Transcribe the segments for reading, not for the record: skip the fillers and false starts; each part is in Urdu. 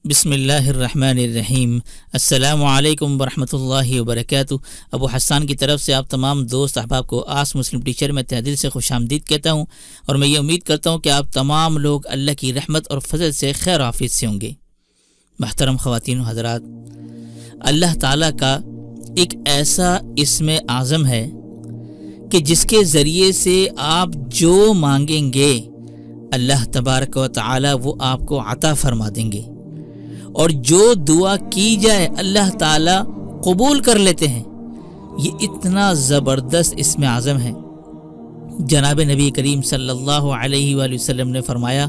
بسم اللہ الرحمن الرحیم۔ السلام علیکم ورحمۃ اللہ وبرکاتہ۔ ابو حسان کی طرف سے آپ تمام دوست احباب کو آس مسلم ٹیچر میں تہ دل سے خوش آمدید کہتا ہوں، اور میں یہ امید کرتا ہوں کہ آپ تمام لوگ اللہ کی رحمت اور فضل سے خیر و عافیت سے ہوں گے۔ محترم خواتین و حضرات، اللہ تعالیٰ کا ایک ایسا اسم اعظم ہے کہ جس کے ذریعے سے آپ جو مانگیں گے اللہ تبارک و تعالیٰ وہ آپ کو عطا فرما دیں گے، اور جو دعا کی جائے اللہ تعالیٰ قبول کر لیتے ہیں۔ یہ اتنا زبردست اسم اعظم ہے۔ جناب نبی کریم صلی اللہ علیہ وآلہ وسلم نے فرمایا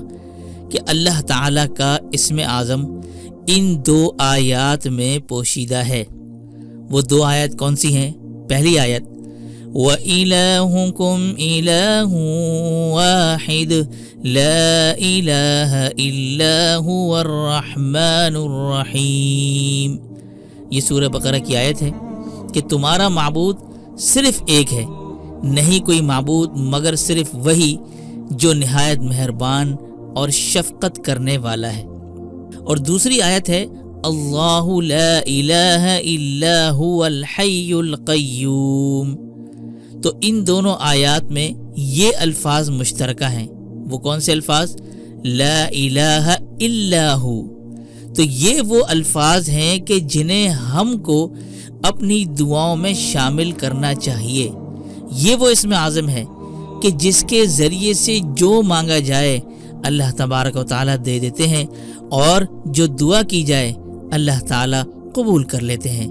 کہ اللہ تعالیٰ کا اسم اعظم ان دو آیات میں پوشیدہ ہے۔ وہ دو آیات کون سی ہیں؟ پہلی آیت وَإِلَٰهُكُمْ إِلَٰهٌ وَاحِدٌ لَا إِلَٰهَ إِلَّا هُوَ الرَّحْمَٰنُ الرَّحِيمُ۔ یہ سورہ بقرہ کی آیت ہے کہ تمہارا معبود صرف ایک ہے، نہیں کوئی معبود مگر صرف وہی جو نہایت مہربان اور شفقت کرنے والا ہے۔ اور دوسری آیت ہے اللہ لا الہ الا هو الحی القیوم۔ تو ان دونوں آیات میں یہ الفاظ مشترکہ ہیں۔ وہ کون سے الفاظ؟ لا الہ الا ہو۔ تو یہ وہ الفاظ ہیں کہ جنہیں ہم کو اپنی دعاؤں میں شامل کرنا چاہیے۔ یہ وہ اسم اعظم ہے کہ جس کے ذریعے سے جو مانگا جائے اللہ تبارک و تعالیٰ دے دیتے ہیں، اور جو دعا کی جائے اللہ تعالیٰ قبول کر لیتے ہیں۔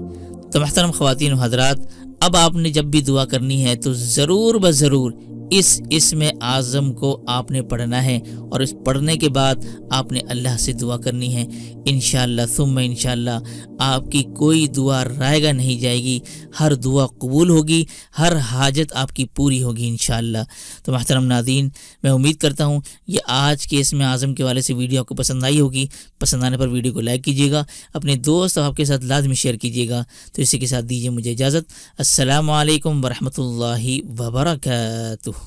تو محترم خواتین و حضرات، اب آپ نے جب بھی دعا کرنی ہے تو ضرور بضرور اس اسم اعظم کو آپ نے پڑھنا ہے، اور اس پڑھنے کے بعد آپ نے اللہ سے دعا کرنی ہے۔ انشاءاللہ ثم انشاءاللہ آپ کی کوئی دعا رائے گا نہیں جائے گی، ہر دعا قبول ہوگی، ہر حاجت آپ کی پوری ہوگی انشاءاللہ۔ تو محترم ناظرین، میں امید کرتا ہوں یہ آج کے اسم اعظم کے حوالے سے ویڈیو آپ کو پسند آئی ہوگی۔ پسند آنے پر ویڈیو کو لائک کیجیے گا، اپنے دوست اور آپ کے ساتھ لازمی شیئر کیجیے گا۔ تو اسی کے ساتھ دیجیے مجھے اجازت۔ السلام علیکم ورحمۃ اللہ وبرکاتہ۔